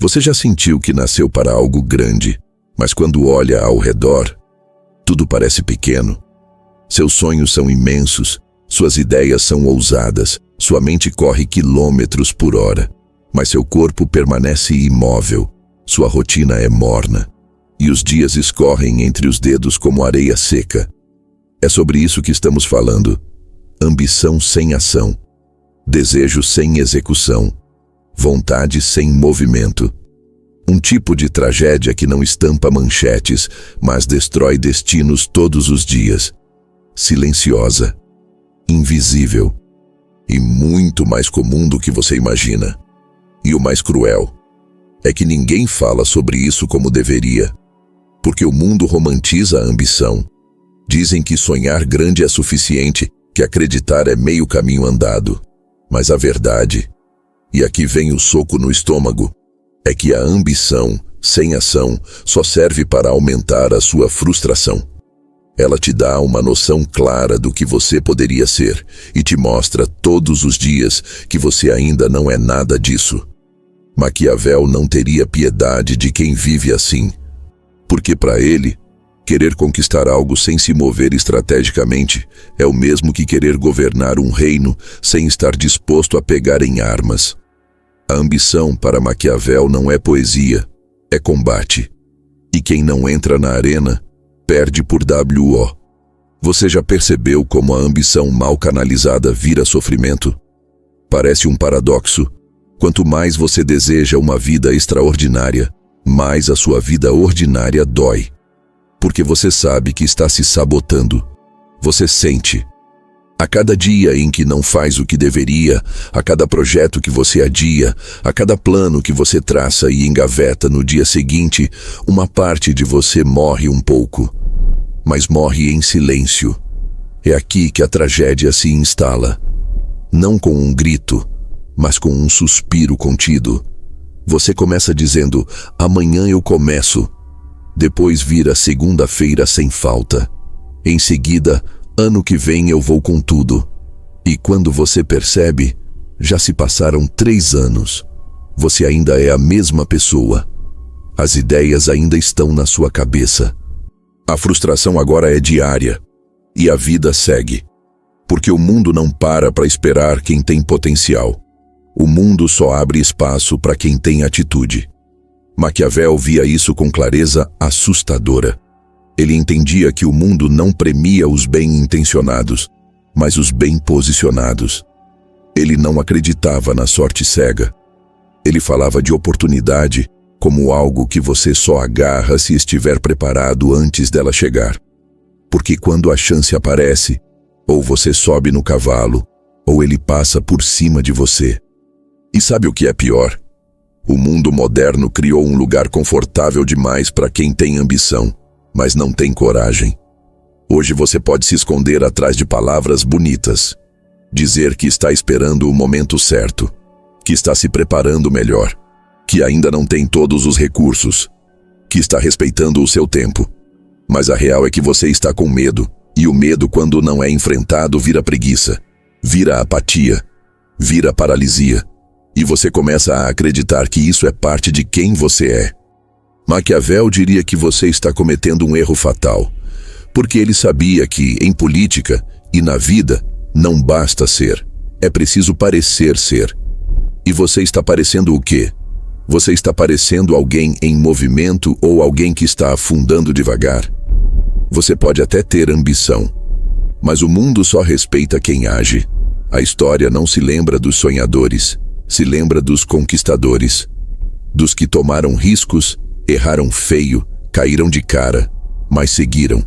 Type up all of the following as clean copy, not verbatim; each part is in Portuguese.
Você já sentiu que nasceu para algo grande, mas quando olha ao redor, tudo parece pequeno? Seus sonhos são imensos, suas ideias são ousadas, sua mente corre quilômetros por hora, mas seu corpo permanece imóvel, sua rotina é morna, e os dias escorrem entre os dedos como areia seca. É sobre isso que estamos falando. Ambição sem ação, desejo sem execução, vontade sem movimento. Um tipo de tragédia que não estampa manchetes, mas destrói destinos todos os dias. Silenciosa, invisível e muito mais comum do que você imagina. E o mais cruel é que ninguém fala sobre isso como deveria, porque o mundo romantiza a ambição. Dizem que sonhar grande é suficiente, que acreditar é meio caminho andado. Mas a verdade, e aqui vem o soco no estômago, é que a ambição, sem ação, só serve para aumentar a sua frustração. Ela te dá uma noção clara do que você poderia ser e te mostra todos os dias que você ainda não é nada disso. Maquiavel não teria piedade de quem vive assim, porque para ele, querer conquistar algo sem se mover estrategicamente é o mesmo que querer governar um reino sem estar disposto a pegar em armas. A ambição para Maquiavel não é poesia, é combate. E quem não entra na arena, perde por WO. Você já percebeu como a ambição mal canalizada vira sofrimento? Parece um paradoxo. Quanto mais você deseja uma vida extraordinária, mais a sua vida ordinária dói. Porque você sabe que está se sabotando. Você sente. A cada dia em que não faz o que deveria, a cada projeto que você adia, a cada plano que você traça e engaveta no dia seguinte, uma parte de você morre um pouco. Mas morre em silêncio. É aqui que a tragédia se instala. Não com um grito, mas com um suspiro contido. Você começa dizendo, amanhã eu começo. Depois vira segunda-feira sem falta. Em seguida, ano que vem eu vou com tudo. E quando você percebe, já se passaram 3 anos. Você ainda é a mesma pessoa. As ideias ainda estão na sua cabeça. A frustração agora é diária. E a vida segue. Porque o mundo não para esperar quem tem potencial. O mundo só abre espaço para quem tem atitude. Maquiavel via isso com clareza assustadora. Ele entendia que o mundo não premia os bem-intencionados, mas os bem-posicionados. Ele não acreditava na sorte cega. Ele falava de oportunidade como algo que você só agarra se estiver preparado antes dela chegar. Porque quando a chance aparece, ou você sobe no cavalo, ou ele passa por cima de você. E sabe o que é pior? O mundo moderno criou um lugar confortável demais para quem tem ambição, mas não tem coragem. Hoje você pode se esconder atrás de palavras bonitas, dizer que está esperando o momento certo, que está se preparando melhor, que ainda não tem todos os recursos, que está respeitando o seu tempo. Mas a real é que você está com medo, e o medo, quando não é enfrentado, vira preguiça, vira apatia, vira paralisia. E você começa a acreditar que isso é parte de quem você é. Maquiavel diria que você está cometendo um erro fatal, porque ele sabia que, em política e na vida, não basta ser, é preciso parecer ser. E você está parecendo o quê? Você está parecendo alguém em movimento ou alguém que está afundando devagar? Você pode até ter ambição, mas o mundo só respeita quem age. A história não se lembra dos sonhadores, se lembra dos conquistadores, dos que tomaram riscos, erraram feio, caíram de cara, mas seguiram.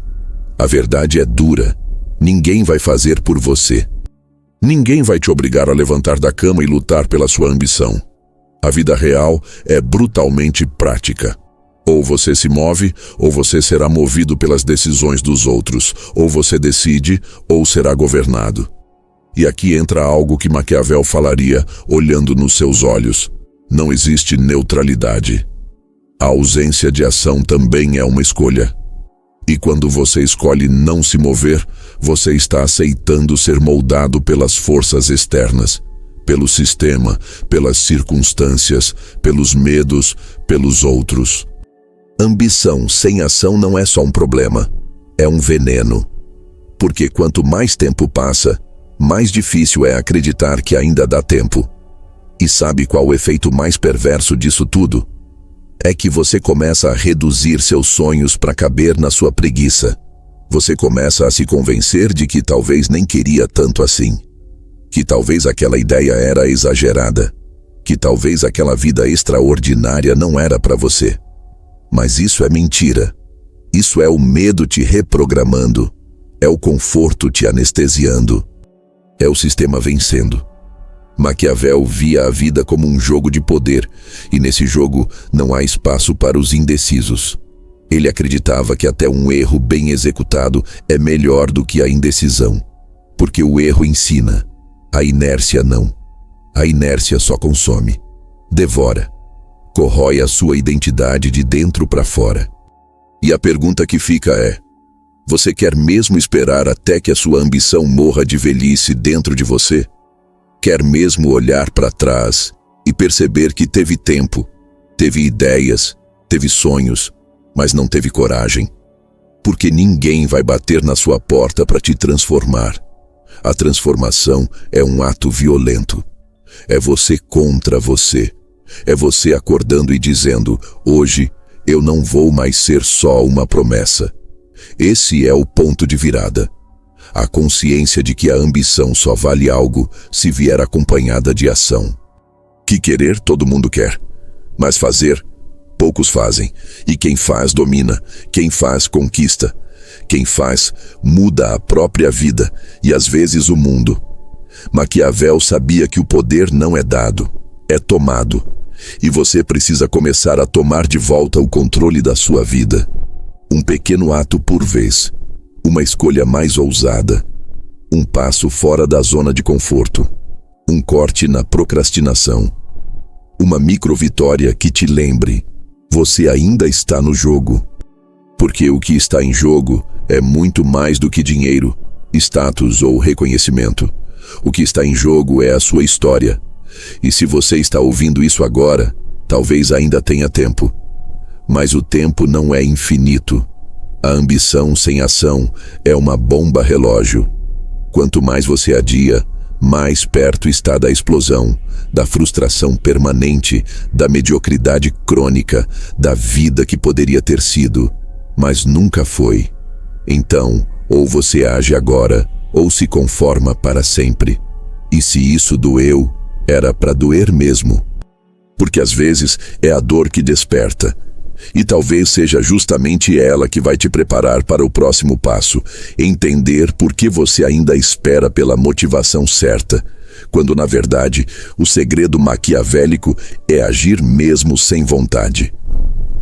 A verdade é dura. Ninguém vai fazer por você. Ninguém vai te obrigar a levantar da cama e lutar pela sua ambição. A vida real é brutalmente prática. Ou você se move, ou você será movido pelas decisões dos outros. Ou você decide, ou será governado. E aqui entra algo que Maquiavel falaria, olhando nos seus olhos. Não existe neutralidade. A ausência de ação também é uma escolha. E quando você escolhe não se mover, você está aceitando ser moldado pelas forças externas, pelo sistema, pelas circunstâncias, pelos medos, pelos outros. Ambição sem ação não é só um problema, é um veneno. Porque quanto mais tempo passa, mais difícil é acreditar que ainda dá tempo. E sabe qual o efeito mais perverso disso tudo? É que você começa a reduzir seus sonhos para caber na sua preguiça. Você começa a se convencer de que talvez nem queria tanto assim. Que talvez aquela ideia era exagerada. Que talvez aquela vida extraordinária não era para você. Mas isso é mentira. Isso é o medo te reprogramando. É o conforto te anestesiando. É o sistema vencendo. Maquiavel via a vida como um jogo de poder, e nesse jogo não há espaço para os indecisos. Ele acreditava que até um erro bem executado é melhor do que a indecisão. Porque o erro ensina, a inércia não. A inércia só consome, devora, corrói a sua identidade de dentro para fora. E a pergunta que fica é: você quer mesmo esperar até que a sua ambição morra de velhice dentro de você? Quer mesmo olhar para trás e perceber que teve tempo, teve ideias, teve sonhos, mas não teve coragem? Porque ninguém vai bater na sua porta para te transformar. A transformação é um ato violento. É você contra você. É você acordando e dizendo: hoje eu não vou mais ser só uma promessa. Esse é o ponto de virada. A consciência de que a ambição só vale algo se vier acompanhada de ação. Que querer todo mundo quer, mas fazer, poucos fazem. E quem faz domina, quem faz conquista. Quem faz muda a própria vida e às vezes o mundo. Maquiavel sabia que o poder não é dado, é tomado. E você precisa começar a tomar de volta o controle da sua vida. Um pequeno ato por vez. Uma escolha mais ousada. Um passo fora da zona de conforto. Um corte na procrastinação. Uma micro-vitória que te lembre: você ainda está no jogo. Porque o que está em jogo é muito mais do que dinheiro, status ou reconhecimento. O que está em jogo é a sua história. E se você está ouvindo isso agora, talvez ainda tenha tempo. Mas o tempo não é infinito. A ambição sem ação é uma bomba relógio. Quanto mais você adia, mais perto está da explosão, da frustração permanente, da mediocridade crônica, da vida que poderia ter sido, mas nunca foi. Então, ou você age agora, ou se conforma para sempre. E se isso doeu, era para doer mesmo. Porque às vezes é a dor que desperta. E talvez seja justamente ela que vai te preparar para o próximo passo, entender por que você ainda espera pela motivação certa, quando na verdade o segredo maquiavélico é agir mesmo sem vontade.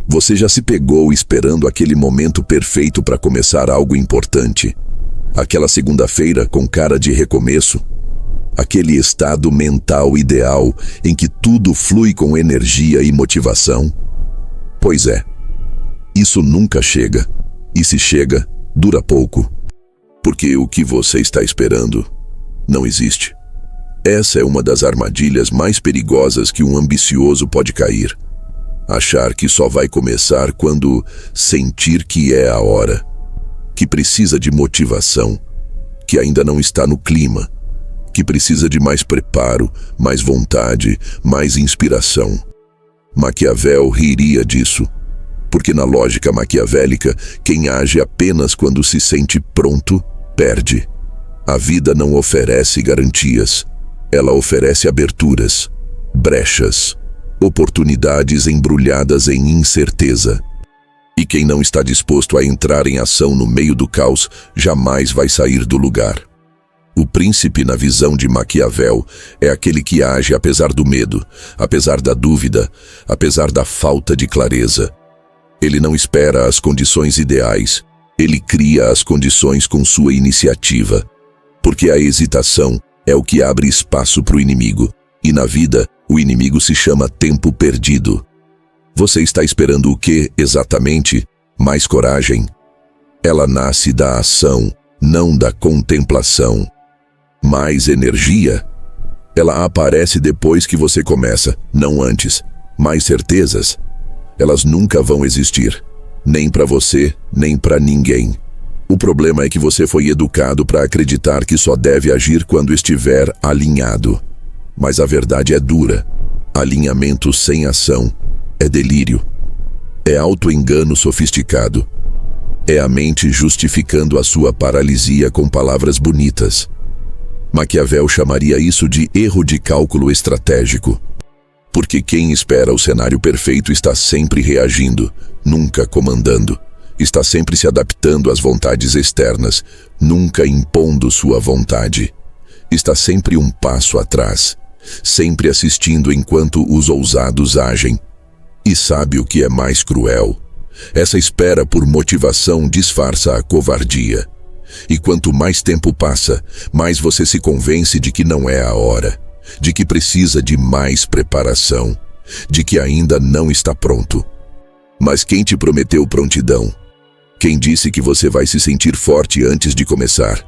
Você já se pegou esperando aquele momento perfeito para começar algo importante? Aquela segunda-feira com cara de recomeço? Aquele estado mental ideal em que tudo flui com energia e motivação? Pois é, isso nunca chega, e se chega, dura pouco. Porque o que você está esperando não existe. Essa é uma das armadilhas mais perigosas que um ambicioso pode cair. Achar que só vai começar quando sentir que é a hora, que precisa de motivação, que ainda não está no clima, que precisa de mais preparo, mais vontade, mais inspiração. Maquiavel riria disso, porque na lógica maquiavélica, quem age apenas quando se sente pronto, perde. A vida não oferece garantias, ela oferece aberturas, brechas, oportunidades embrulhadas em incerteza. E quem não está disposto a entrar em ação no meio do caos, jamais vai sair do lugar. O príncipe, na visão de Maquiavel, é aquele que age apesar do medo, apesar da dúvida, apesar da falta de clareza. Ele não espera as condições ideais, ele cria as condições com sua iniciativa. Porque a hesitação é o que abre espaço para o inimigo, e na vida, o inimigo se chama tempo perdido. Você está esperando o quê, exatamente? Mais coragem? Ela nasce da ação, não da contemplação. Mais energia? Ela aparece depois que você começa, não antes. Mais certezas? Elas nunca vão existir. Nem para você, nem para ninguém. O problema é que você foi educado para acreditar que só deve agir quando estiver alinhado. Mas a verdade é dura. Alinhamento sem ação é delírio. É auto-engano sofisticado. É a mente justificando a sua paralisia com palavras bonitas. Maquiavel chamaria isso de erro de cálculo estratégico. Porque quem espera o cenário perfeito está sempre reagindo, nunca comandando. Está sempre se adaptando às vontades externas, nunca impondo sua vontade. Está sempre um passo atrás, sempre assistindo enquanto os ousados agem. E sabe o que é mais cruel? Essa espera por motivação disfarça a covardia. E quanto mais tempo passa, mais você se convence de que não é a hora, de que precisa de mais preparação, de que ainda não está pronto. Mas quem te prometeu prontidão? Quem disse que você vai se sentir forte antes de começar?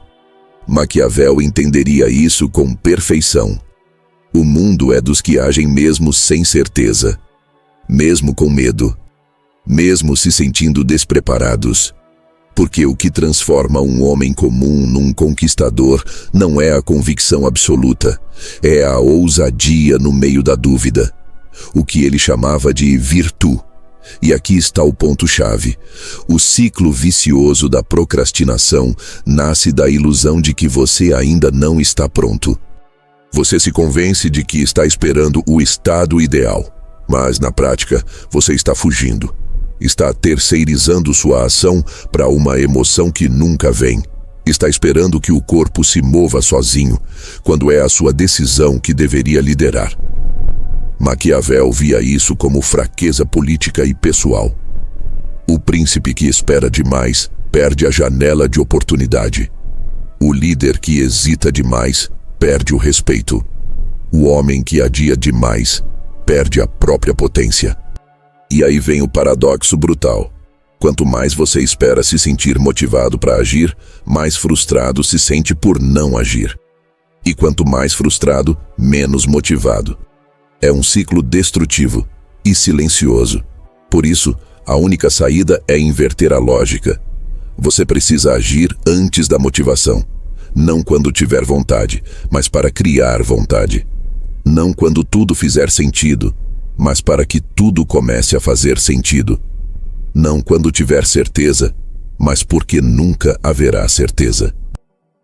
Maquiavel entenderia isso com perfeição. O mundo é dos que agem mesmo sem certeza, mesmo com medo, mesmo se sentindo despreparados. Porque o que transforma um homem comum num conquistador não é a convicção absoluta, é a ousadia no meio da dúvida. O que ele chamava de virtude. E aqui está o ponto-chave. O ciclo vicioso da procrastinação nasce da ilusão de que você ainda não está pronto. Você se convence de que está esperando o estado ideal, mas na prática você está fugindo. Está terceirizando sua ação para uma emoção que nunca vem. Está esperando que o corpo se mova sozinho, quando é a sua decisão que deveria liderar. Maquiavel via isso como fraqueza política e pessoal. O príncipe que espera demais perde a janela de oportunidade. O líder que hesita demais perde o respeito. O homem que adia demais perde a própria potência. E aí vem o paradoxo brutal. Quanto mais você espera se sentir motivado para agir, mais frustrado se sente por não agir. E quanto mais frustrado, menos motivado. É um ciclo destrutivo e silencioso. Por isso, a única saída é inverter a lógica. Você precisa agir antes da motivação. Não quando tiver vontade, mas para criar vontade. Não quando tudo fizer sentido, mas para que tudo comece a fazer sentido. Não quando tiver certeza, mas porque nunca haverá certeza.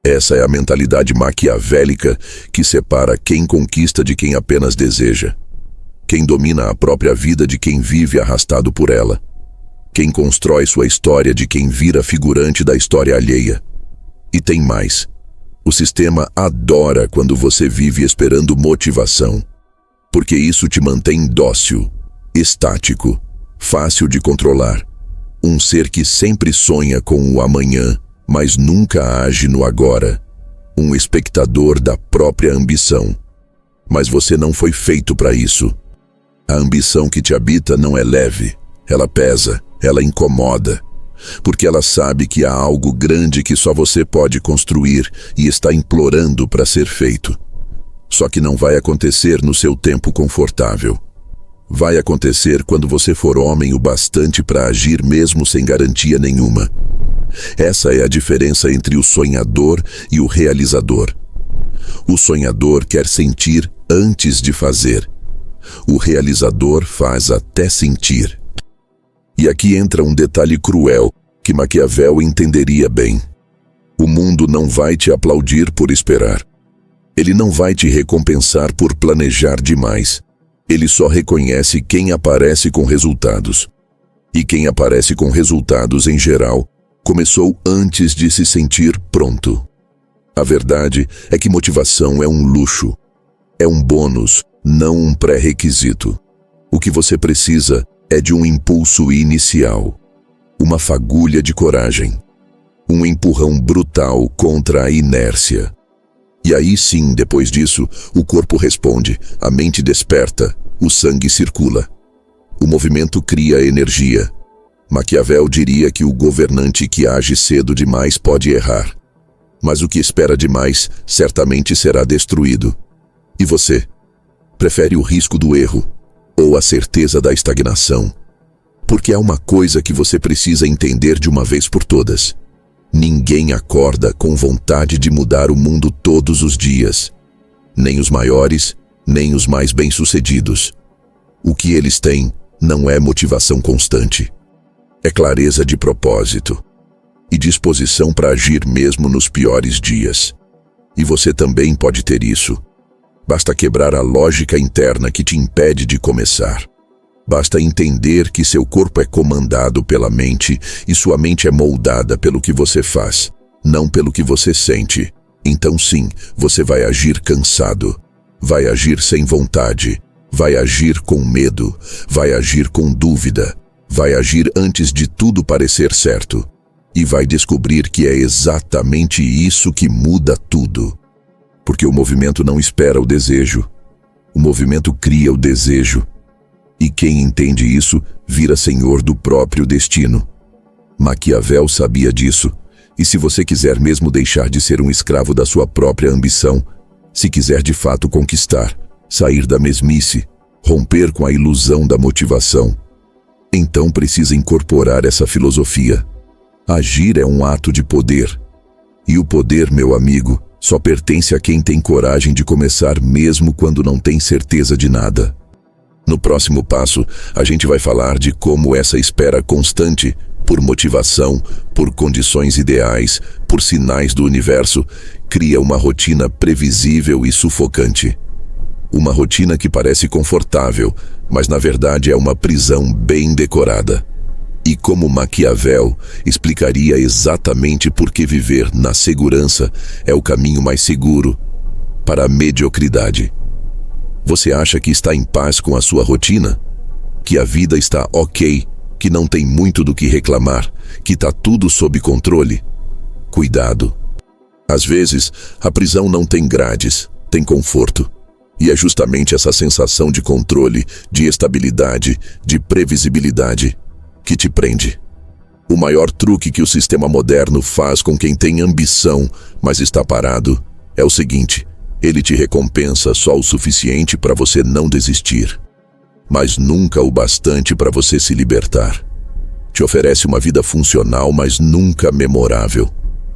Essa é a mentalidade maquiavélica que separa quem conquista de quem apenas deseja. Quem domina a própria vida de quem vive arrastado por ela. Quem constrói sua história de quem vira figurante da história alheia. E tem mais. O sistema adora quando você vive esperando motivação. Porque isso te mantém dócil, estático, fácil de controlar. Um ser que sempre sonha com o amanhã, mas nunca age no agora. Um espectador da própria ambição. Mas você não foi feito para isso. A ambição que te habita não é leve, ela pesa, ela incomoda. Porque ela sabe que há algo grande que só você pode construir e está implorando para ser feito. Só que não vai acontecer no seu tempo confortável. Vai acontecer quando você for homem o bastante para agir mesmo sem garantia nenhuma. Essa é a diferença entre o sonhador e o realizador. O sonhador quer sentir antes de fazer. O realizador faz até sentir. E aqui entra um detalhe cruel que Maquiavel entenderia bem. O mundo não vai te aplaudir por esperar. Ele não vai te recompensar por planejar demais. Ele só reconhece quem aparece com resultados. E quem aparece com resultados, em geral, começou antes de se sentir pronto. A verdade é que motivação é um luxo. É um bônus, não um pré-requisito. O que você precisa é de um impulso inicial. Uma fagulha de coragem. Um empurrão brutal contra a inércia. E aí sim, depois disso, o corpo responde, a mente desperta, o sangue circula. O movimento cria energia. Maquiavel diria que o governante que age cedo demais pode errar. Mas o que espera demais certamente será destruído. E você? Prefere o risco do erro ou a certeza da estagnação? Porque há uma coisa que você precisa entender de uma vez por todas. Ninguém acorda com vontade de mudar o mundo todos os dias. Nem os maiores, nem os mais bem-sucedidos. O que eles têm não é motivação constante. É clareza de propósito e disposição para agir mesmo nos piores dias. E você também pode ter isso. Basta quebrar a lógica interna que te impede de começar. Basta entender que seu corpo é comandado pela mente e sua mente é moldada pelo que você faz, não pelo que você sente. Então sim, você vai agir cansado, vai agir sem vontade, vai agir com medo, vai agir com dúvida, vai agir antes de tudo parecer certo. E vai descobrir que é exatamente isso que muda tudo. Porque o movimento não espera o desejo. O movimento cria o desejo. E quem entende isso, vira senhor do próprio destino. Maquiavel sabia disso. E se você quiser mesmo deixar de ser um escravo da sua própria ambição, se quiser de fato conquistar, sair da mesmice, romper com a ilusão da motivação, então precisa incorporar essa filosofia. Agir é um ato de poder. E o poder, meu amigo, só pertence a quem tem coragem de começar mesmo quando não tem certeza de nada. No próximo passo, a gente vai falar de como essa espera constante, por motivação, por condições ideais, por sinais do universo, cria uma rotina previsível e sufocante. Uma rotina que parece confortável, mas na verdade é uma prisão bem decorada. E como Maquiavel explicaria exatamente por que viver na segurança é o caminho mais seguro para a mediocridade. Você acha que está em paz com a sua rotina? Que a vida está ok? Que não tem muito do que reclamar? Que está tudo sob controle? Cuidado! Às vezes, a prisão não tem grades, tem conforto. E é justamente essa sensação de controle, de estabilidade, de previsibilidade que te prende. O maior truque que o sistema moderno faz com quem tem ambição, mas está parado, é o seguinte: ele te recompensa só o suficiente para você não desistir, mas nunca o bastante para você se libertar. Te oferece uma vida funcional, mas nunca memorável.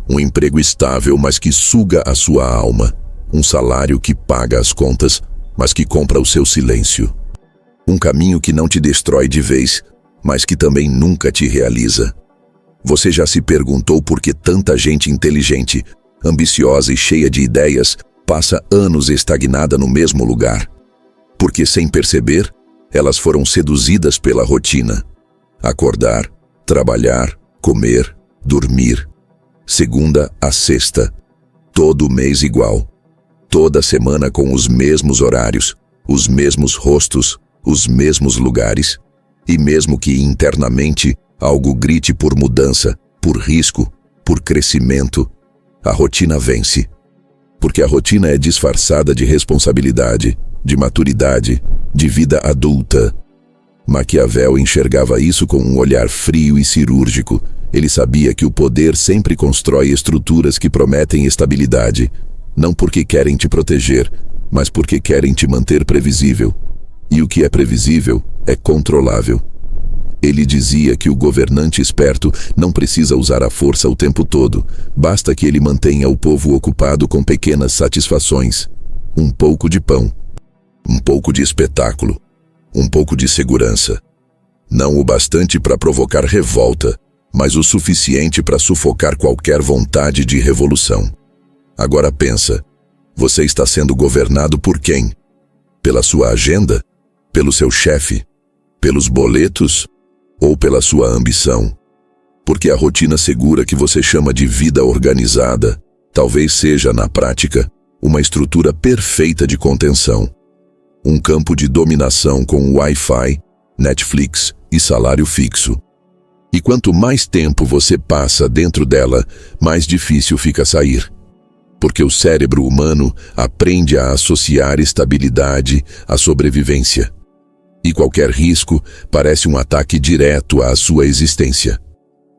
Um emprego estável, mas que suga a sua alma. Um salário que paga as contas, mas que compra o seu silêncio. Um caminho que não te destrói de vez, mas que também nunca te realiza. Você já se perguntou por que tanta gente inteligente, ambiciosa e cheia de ideias passa anos estagnada no mesmo lugar? Porque, sem perceber, elas foram seduzidas pela rotina. Acordar, trabalhar, comer, dormir. Segunda a sexta. Todo mês igual. Toda semana com os mesmos horários, os mesmos rostos, os mesmos lugares. E mesmo que internamente algo grite por mudança, por risco, por crescimento, a rotina vence. Porque a rotina é disfarçada de responsabilidade, de maturidade, de vida adulta. Maquiavel enxergava isso com um olhar frio e cirúrgico. Ele sabia que o poder sempre constrói estruturas que prometem estabilidade, não porque querem te proteger, mas porque querem te manter previsível. E o que é previsível é controlável. Ele dizia que o governante esperto não precisa usar a força o tempo todo, basta que ele mantenha o povo ocupado com pequenas satisfações. Um pouco de pão, um pouco de espetáculo, um pouco de segurança. Não o bastante para provocar revolta, mas o suficiente para sufocar qualquer vontade de revolução. Agora pensa, você está sendo governado por quem? Pela sua agenda? Pelo seu chefe? Pelos boletos? Ou pela sua ambição? Porque a rotina segura que você chama de vida organizada, talvez seja, na prática, uma estrutura perfeita de contenção. Um campo de dominação com Wi-Fi, Netflix e salário fixo. E quanto mais tempo você passa dentro dela, mais difícil fica sair. Porque o cérebro humano aprende a associar estabilidade à sobrevivência. E qualquer risco parece um ataque direto à sua existência.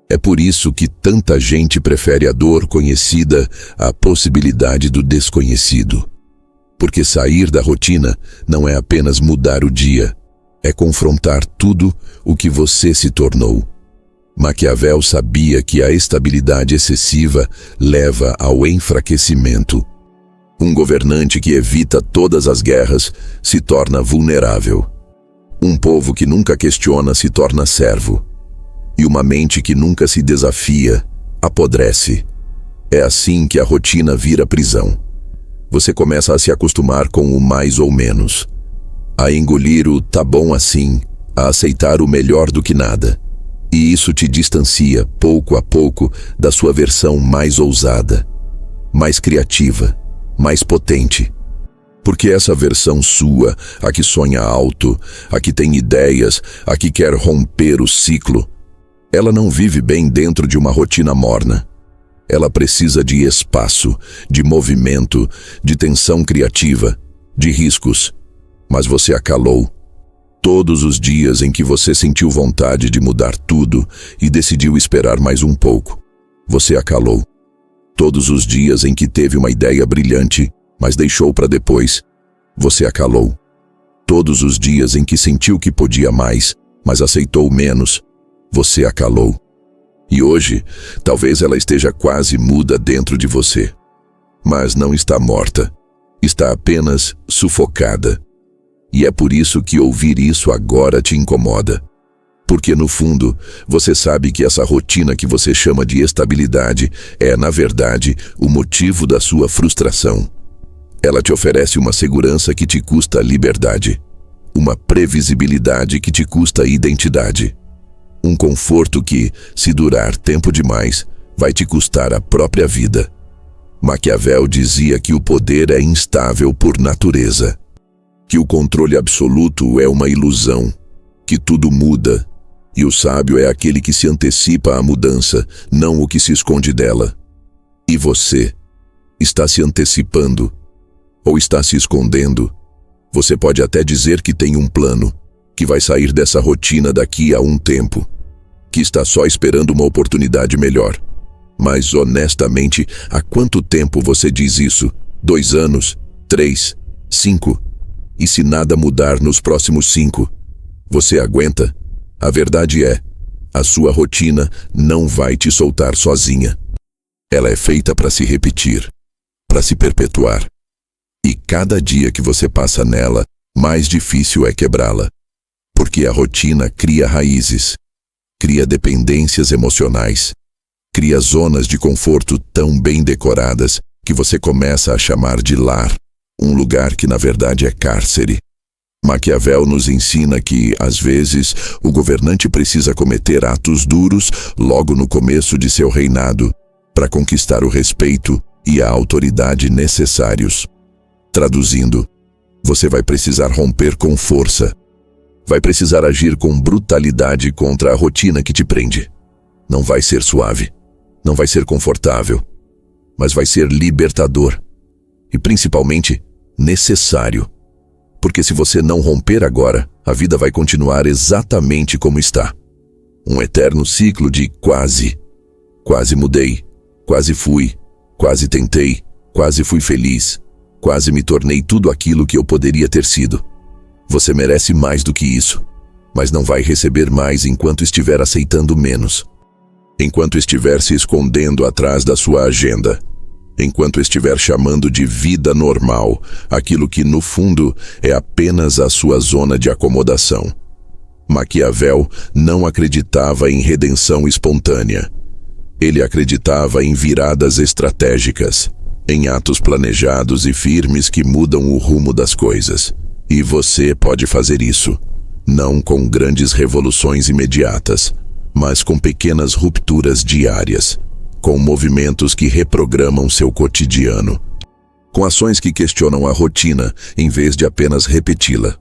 É por isso que tanta gente prefere a dor conhecida à possibilidade do desconhecido. Porque sair da rotina não é apenas mudar o dia, é confrontar tudo o que você se tornou. Maquiavel sabia que a estabilidade excessiva leva ao enfraquecimento. Um governante que evita todas as guerras se torna vulnerável. Um povo que nunca questiona se torna servo. E uma mente que nunca se desafia apodrece. É assim que a rotina vira prisão. Você começa a se acostumar com o mais ou menos, a engolir o tá bom assim, a aceitar o melhor do que nada. E isso te distancia, pouco a pouco, da sua versão mais ousada, mais criativa, mais potente. Porque essa versão sua, a que sonha alto, a que tem ideias, a que quer romper o ciclo, ela não vive bem dentro de uma rotina morna. Ela precisa de espaço, de movimento, de tensão criativa, de riscos. Mas você a calou. Todos os dias em que você sentiu vontade de mudar tudo e decidiu esperar mais um pouco, você a calou. Todos os dias em que teve uma ideia brilhante, mas deixou para depois, você a calou. Todos os dias em que sentiu que podia mais, mas aceitou menos, você a calou. E hoje, talvez ela esteja quase muda dentro de você. Mas não está morta. Está apenas sufocada. E é por isso que ouvir isso agora te incomoda. Porque no fundo, você sabe que essa rotina que você chama de estabilidade é, na verdade, o motivo da sua frustração. Ela te oferece uma segurança que te custa liberdade. Uma previsibilidade que te custa identidade. Um conforto que, se durar tempo demais, vai te custar a própria vida. Maquiavel dizia que o poder é instável por natureza, que o controle absoluto é uma ilusão, que tudo muda, e o sábio é aquele que se antecipa à mudança, não o que se esconde dela. E você está se antecipando ou está se escondendo? Você pode até dizer que tem um plano, que vai sair dessa rotina daqui a um tempo, que está só esperando uma oportunidade melhor. Mas, honestamente, há quanto tempo você diz isso? 2 anos? 3? 5? E se nada mudar nos próximos 5? Você aguenta? A verdade é, a sua rotina não vai te soltar sozinha. Ela é feita para se repetir, para se perpetuar. E cada dia que você passa nela, mais difícil é quebrá-la. Porque a rotina cria raízes, cria dependências emocionais, cria zonas de conforto tão bem decoradas que você começa a chamar de lar, um lugar que na verdade é cárcere. Maquiavel nos ensina que, às vezes, o governante precisa cometer atos duros logo no começo de seu reinado, para conquistar o respeito e a autoridade necessários. Traduzindo, você vai precisar romper com força. Vai precisar agir com brutalidade contra a rotina que te prende. Não vai ser suave, não vai ser confortável, mas vai ser libertador e, principalmente, necessário. Porque se você não romper agora, a vida vai continuar exatamente como está. Um eterno ciclo de quase. Quase mudei, quase fui, quase tentei, quase fui feliz, quase me tornei tudo aquilo que eu poderia ter sido. Você merece mais do que isso, mas não vai receber mais enquanto estiver aceitando menos. Enquanto estiver se escondendo atrás da sua agenda. Enquanto estiver chamando de vida normal aquilo que, no fundo, é apenas a sua zona de acomodação. Maquiavel não acreditava em redenção espontânea. Ele acreditava em viradas estratégicas, em atos planejados e firmes que mudam o rumo das coisas. E você pode fazer isso, não com grandes revoluções imediatas, mas com pequenas rupturas diárias, com movimentos que reprogramam seu cotidiano, com ações que questionam a rotina em vez de apenas repeti-la.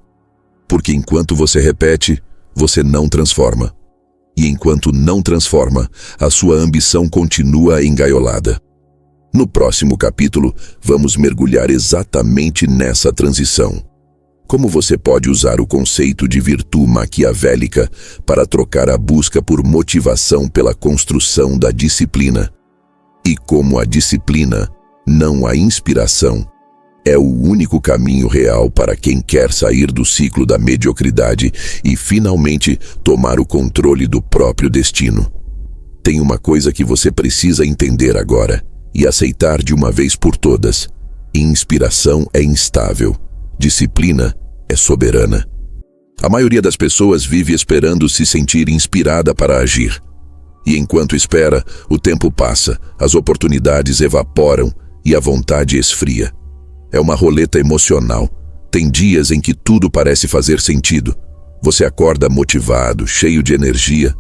Porque enquanto você repete, você não transforma. E enquanto não transforma, a sua ambição continua engaiolada. No próximo capítulo, vamos mergulhar exatamente nessa transição. Como você pode usar o conceito de virtude maquiavélica para trocar a busca por motivação pela construção da disciplina? E como a disciplina, não a inspiração, É o único caminho real para quem quer sair do ciclo da mediocridade e finalmente tomar o controle do próprio destino. Tem uma coisa que você precisa entender agora e aceitar de uma vez por todas: inspiração é instável, disciplina é soberana. A maioria das pessoas vive esperando se sentir inspirada para agir. E enquanto espera, o tempo passa, as oportunidades evaporam e a vontade esfria. É uma roleta emocional. Tem dias em que tudo parece fazer sentido. Você acorda motivado, cheio de energia,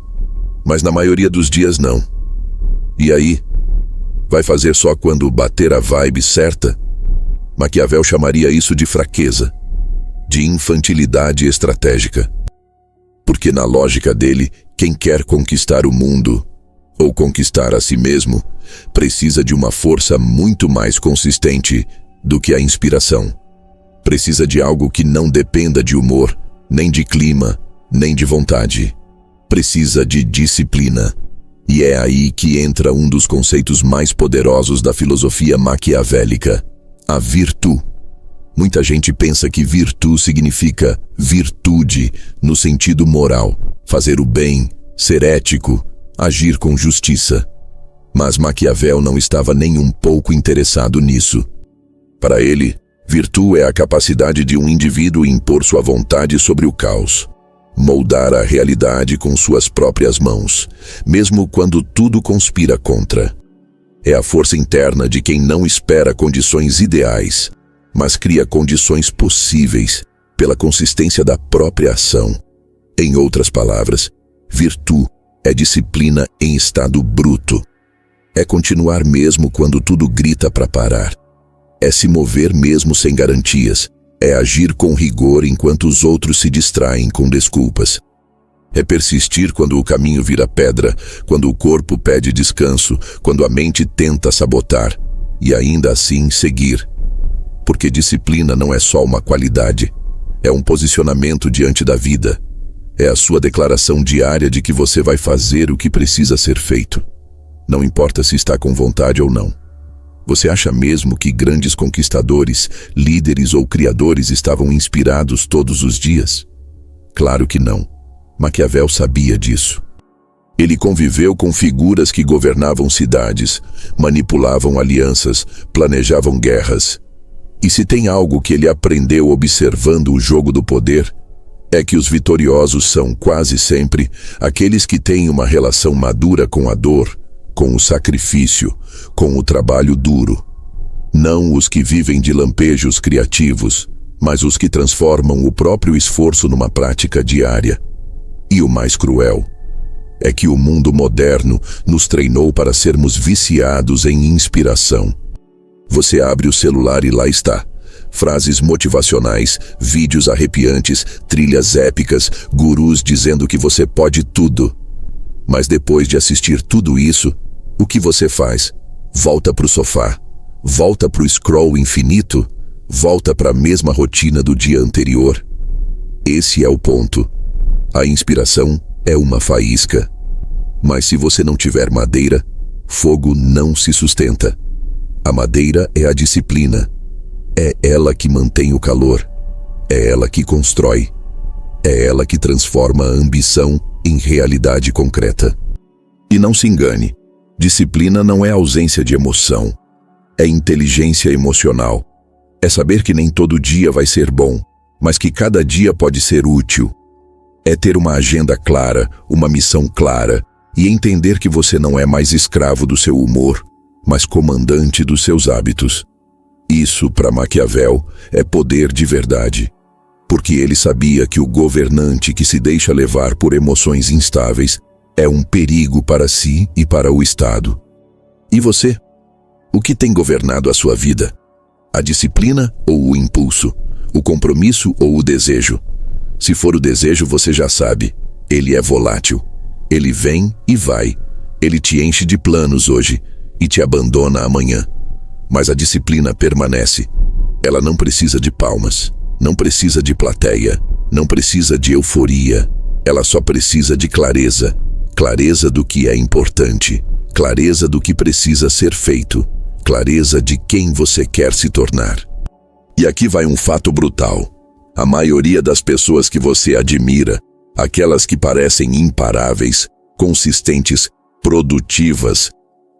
mas na maioria dos dias não. E aí? Vai fazer só quando bater a vibe certa? Maquiavel chamaria isso de fraqueza, de infantilidade estratégica. Porque na lógica dele, quem quer conquistar o mundo, ou conquistar a si mesmo, precisa de uma força muito mais consistente do que a inspiração. Precisa de algo que não dependa de humor, nem de clima, nem de vontade. Precisa de disciplina. E é aí que entra um dos conceitos mais poderosos da filosofia maquiavélica: a virtude. Muita gente pensa que virtude significa virtude no sentido moral, fazer o bem, ser ético, agir com justiça. Mas Maquiavel não estava nem um pouco interessado nisso. Para ele, virtude é a capacidade de um indivíduo impor sua vontade sobre o caos, moldar a realidade com suas próprias mãos, mesmo quando tudo conspira contra. É a força interna de quem não espera condições ideais, mas cria condições possíveis pela consistência da própria ação. Em outras palavras, virtude é disciplina em estado bruto. É continuar mesmo quando tudo grita para parar. É se mover mesmo sem garantias. É agir com rigor enquanto os outros se distraem com desculpas. É persistir quando o caminho vira pedra, quando o corpo pede descanso, quando a mente tenta sabotar, e ainda assim seguir. Porque disciplina não é só uma qualidade, é um posicionamento diante da vida. É a sua declaração diária de que você vai fazer o que precisa ser feito. Não importa se está com vontade ou não. Você acha mesmo que grandes conquistadores, líderes ou criadores estavam inspirados todos os dias? Claro que não. Maquiavel sabia disso. Ele conviveu com figuras que governavam cidades, manipulavam alianças, planejavam guerras. E se tem algo que ele aprendeu observando o jogo do poder, é que os vitoriosos são quase sempre aqueles que têm uma relação madura com a dor, com o sacrifício, com o trabalho duro. Não os que vivem de lampejos criativos, mas os que transformam o próprio esforço numa prática diária. E o mais cruel é que o mundo moderno nos treinou para sermos viciados em inspiração. Você abre o celular e lá está. Frases motivacionais, vídeos arrepiantes, trilhas épicas, gurus dizendo que você pode tudo. Mas depois de assistir tudo isso, o que você faz? Volta para o sofá, volta para o scroll infinito, volta para a mesma rotina do dia anterior. Esse é o ponto. A inspiração é uma faísca. Mas se você não tiver madeira, fogo não se sustenta. A madeira é a disciplina. É ela que mantém o calor. É ela que constrói. É ela que transforma a ambição em realidade concreta. E não se engane, disciplina não é ausência de emoção. É inteligência emocional. É saber que nem todo dia vai ser bom, mas que cada dia pode ser útil. É ter uma agenda clara, uma missão clara, e entender que você não é mais escravo do seu humor, mas comandante dos seus hábitos. Isso, para Maquiavel, é poder de verdade. Porque ele sabia que o governante que se deixa levar por emoções instáveis é um perigo para si e para o Estado. E você? O que tem governado a sua vida? A disciplina ou o impulso? O compromisso ou o desejo? Se for o desejo, você já sabe. Ele é volátil. Ele vem e vai. Ele te enche de planos hoje e te abandona amanhã. Mas a disciplina permanece. Ela não precisa de palmas. Não precisa de plateia, não precisa de euforia. Ela só precisa de clareza. Clareza do que é importante, clareza do que precisa ser feito, clareza de quem você quer se tornar. E aqui vai um fato brutal. A maioria das pessoas que você admira, aquelas que parecem imparáveis, consistentes, produtivas,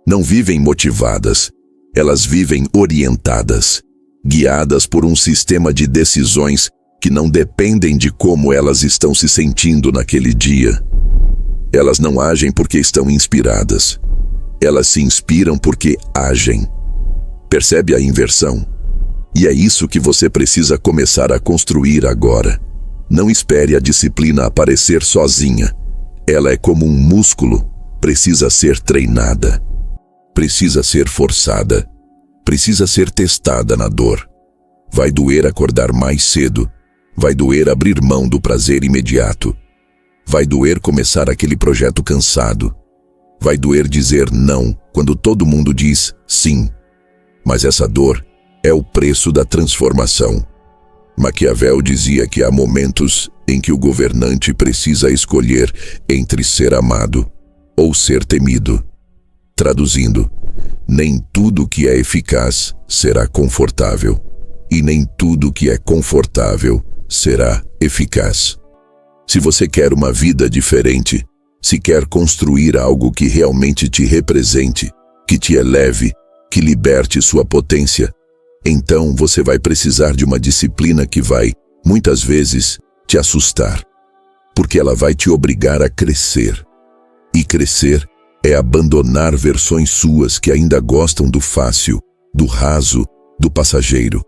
não vivem motivadas. Elas vivem orientadas, guiadas por um sistema de decisões que não dependem de como elas estão se sentindo naquele dia. Elas não agem porque estão inspiradas. Elas se inspiram porque agem. Percebe a inversão? E é isso que você precisa começar a construir agora. Não espere a disciplina aparecer sozinha. Ela é como um músculo, precisa ser treinada. Precisa ser forçada. Precisa ser testada na dor. Vai doer acordar mais cedo. Vai doer abrir mão do prazer imediato. Vai doer começar aquele projeto cansado. Vai doer dizer não quando todo mundo diz sim. Mas essa dor é o preço da transformação. Maquiavel dizia que há momentos em que o governante precisa escolher entre ser amado ou ser temido. Traduzindo, nem tudo que é eficaz será confortável, e nem tudo que é confortável será eficaz. Se você quer uma vida diferente, se quer construir algo que realmente te represente, que te eleve, que liberte sua potência, então você vai precisar de uma disciplina que vai, muitas vezes, te assustar. Porque ela vai te obrigar a crescer. E crescer é abandonar versões suas que ainda gostam do fácil, do raso, do passageiro.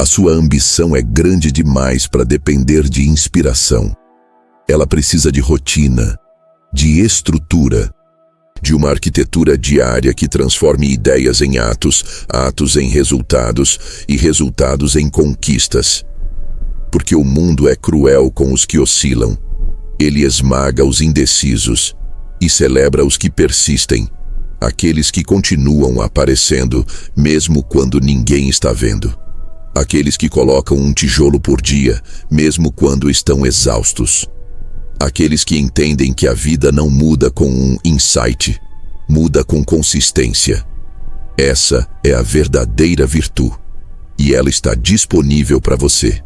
A sua ambição é grande demais para depender de inspiração. Ela precisa de rotina, de estrutura, de uma arquitetura diária que transforme ideias em atos, atos em resultados e resultados em conquistas. Porque o mundo é cruel com os que oscilam. Ele esmaga os indecisos e celebra os que persistem, aqueles que continuam aparecendo mesmo quando ninguém está vendo. Aqueles que colocam um tijolo por dia, mesmo quando estão exaustos. Aqueles que entendem que a vida não muda com um insight, muda com consistência. Essa é a verdadeira virtude, e ela está disponível para você.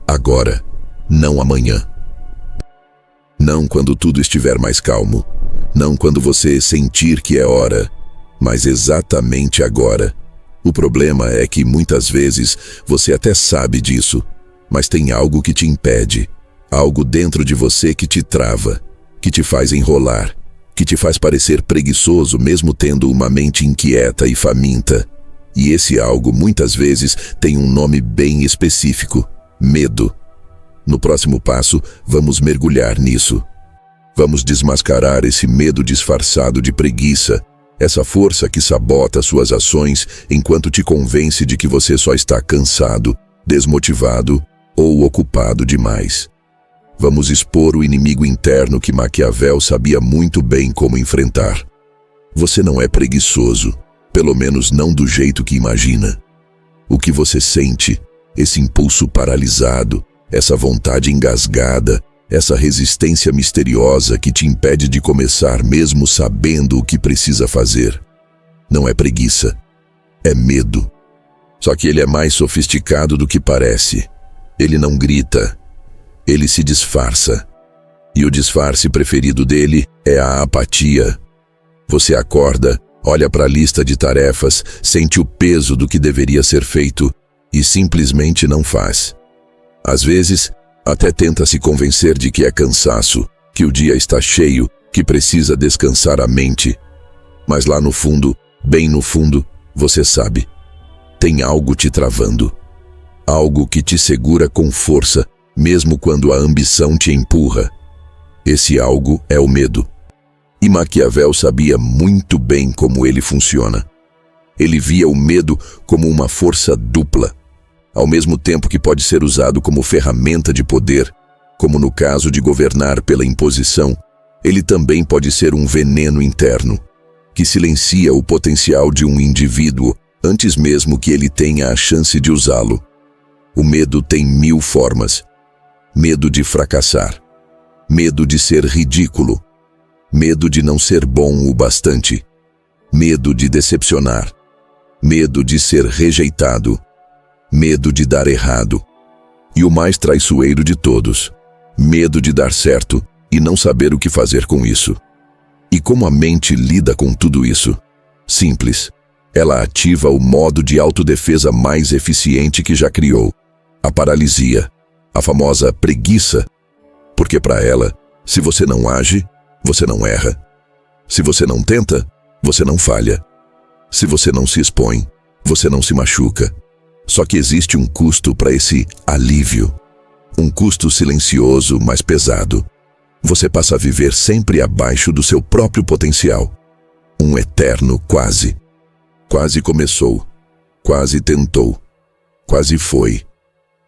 Agora, não amanhã. Não quando tudo estiver mais calmo. Não quando você sentir que é hora, mas exatamente agora. O problema é que muitas vezes você até sabe disso, mas tem algo que te impede. Algo dentro de você que te trava, que te faz enrolar, que te faz parecer preguiçoso mesmo tendo uma mente inquieta e faminta. E esse algo muitas vezes tem um nome bem específico: medo. No próximo passo, vamos mergulhar nisso. Vamos desmascarar esse medo disfarçado de preguiça, essa força que sabota suas ações enquanto te convence de que você só está cansado, desmotivado ou ocupado demais. Vamos expor o inimigo interno que Maquiavel sabia muito bem como enfrentar. Você não é preguiçoso, pelo menos não do jeito que imagina. O que você sente, esse impulso paralisado, essa vontade engasgada, essa resistência misteriosa que te impede de começar mesmo sabendo o que precisa fazer, não é preguiça, é medo. Só que ele é mais sofisticado do que parece. Ele não grita. Ele se disfarça. E o disfarce preferido dele é a apatia. Você acorda, olha para a lista de tarefas, sente o peso do que deveria ser feito e simplesmente não faz. Às vezes, até tenta se convencer de que é cansaço, que o dia está cheio, que precisa descansar a mente. Mas lá no fundo, bem no fundo, você sabe. Tem algo te travando. Algo que te segura com força, mesmo quando a ambição te empurra. Esse algo é o medo. E Maquiavel sabia muito bem como ele funciona. Ele via o medo como uma força dupla. Ao mesmo tempo que pode ser usado como ferramenta de poder, como no caso de governar pela imposição, ele também pode ser um veneno interno, que silencia o potencial de um indivíduo antes mesmo que ele tenha a chance de usá-lo. O medo tem 1000 formas. Medo de fracassar. Medo de ser ridículo. Medo de não ser bom o bastante. Medo de decepcionar. Medo de ser rejeitado. medo de dar errado. E o mais traiçoeiro de todos, medo de dar certo e não saber o que fazer com isso. E como a mente lida com tudo isso? Simples. Ela ativa o modo de autodefesa mais eficiente que já criou: a paralisia, a famosa preguiça. Porque para ela, se você não age, você não erra. Se você não tenta, você não falha. Se você não se expõe, você não se machuca. Só que existe um custo para esse alívio. Um custo silencioso, mas pesado. Você passa a viver sempre abaixo do seu próprio potencial. Um eterno quase. Quase começou. Quase tentou. Quase foi.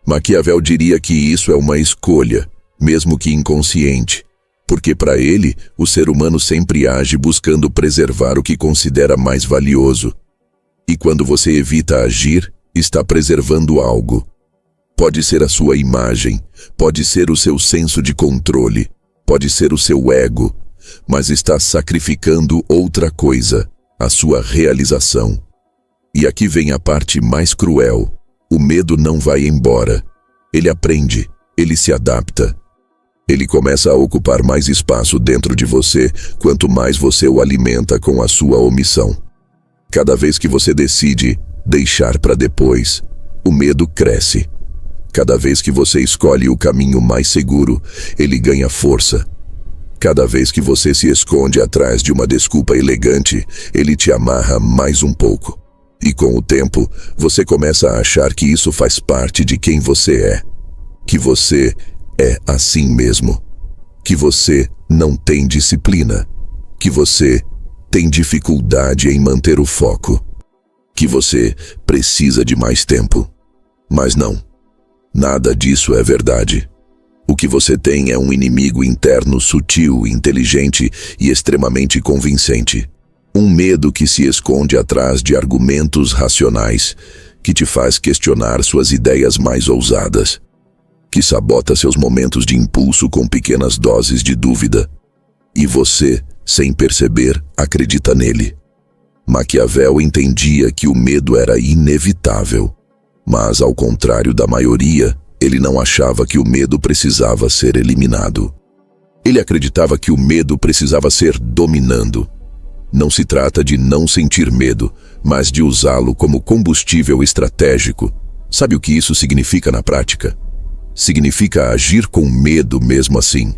Maquiavel diria que isso é uma escolha, mesmo que inconsciente. Porque para ele, o ser humano sempre age buscando preservar o que considera mais valioso. E quando você evita agir, está preservando algo. Pode ser a sua imagem, pode ser o seu senso de controle, pode ser o seu ego, mas está sacrificando outra coisa, a sua realização. E aqui vem a parte mais cruel. O medo não vai embora. Ele aprende, ele se adapta. Ele começa a ocupar mais espaço dentro de você, quanto mais você o alimenta com a sua omissão. Cada vez que você decide deixar para depois, o medo cresce. Cada vez que você escolhe o caminho mais seguro, ele ganha força. Cada vez que você se esconde atrás de uma desculpa elegante, ele te amarra mais um pouco. E com o tempo, você começa a achar que isso faz parte de quem você é. Que você é assim mesmo. Que você não tem disciplina. Que você tem dificuldade em manter o foco. Que você precisa de mais tempo. Mas não. Nada disso é verdade. O que você tem é um inimigo interno sutil, inteligente e extremamente convincente. Um medo que se esconde atrás de argumentos racionais, que te faz questionar suas ideias mais ousadas, que sabota seus momentos de impulso com pequenas doses de dúvida. E você, sem perceber, acredita nele. Maquiavel entendia que o medo era inevitável, mas, ao contrário da maioria, ele não achava que o medo precisava ser eliminado. Ele acreditava que o medo precisava ser dominado. Não se trata de não sentir medo, mas de usá-lo como combustível estratégico. Sabe o que isso significa na prática? Significa agir com medo mesmo assim.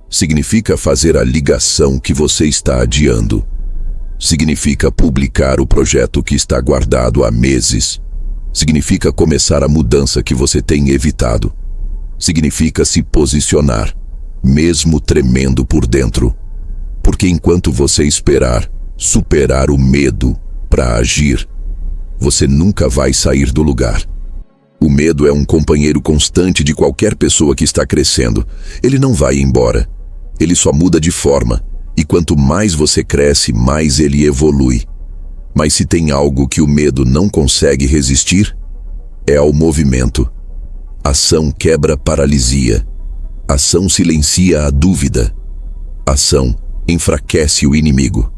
Significa fazer a ligação que você está adiando. Significa publicar o projeto que está guardado há meses. Significa começar a mudança que você tem evitado. Significa se posicionar, mesmo tremendo por dentro. Porque enquanto você esperar superar o medo para agir, você nunca vai sair do lugar. O medo é um companheiro constante de qualquer pessoa que está crescendo. Ele não vai embora. Ele só muda de forma. E quanto mais você cresce, mais ele evolui. Mas se tem algo que o medo não consegue resistir, é ao movimento. Ação quebra paralisia. Ação silencia a dúvida. Ação enfraquece o inimigo.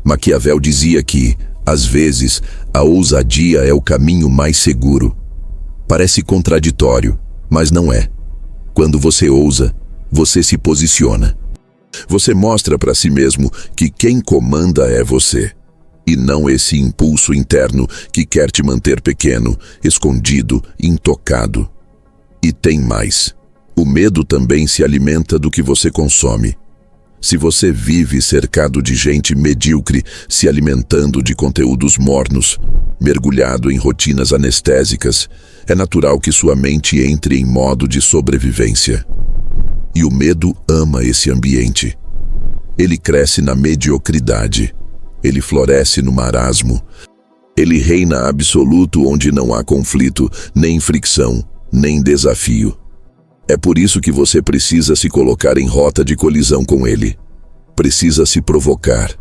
Maquiavel dizia que, às vezes, a ousadia é o caminho mais seguro. Parece contraditório, mas não é. Quando você ousa, você se posiciona. Você mostra para si mesmo que quem comanda é você, e não esse impulso interno que quer te manter pequeno, escondido, intocado. E tem mais. O medo também se alimenta do que você consome. Se você vive cercado de gente medíocre, se alimentando de conteúdos mornos, mergulhado em rotinas anestésicas, é natural que sua mente entre em modo de sobrevivência. E o medo ama esse ambiente. Ele cresce na mediocridade. Ele floresce no marasmo. Ele reina absoluto onde não há conflito, nem fricção, nem desafio. É por isso que você precisa se colocar em rota de colisão com ele. Precisa se provocar,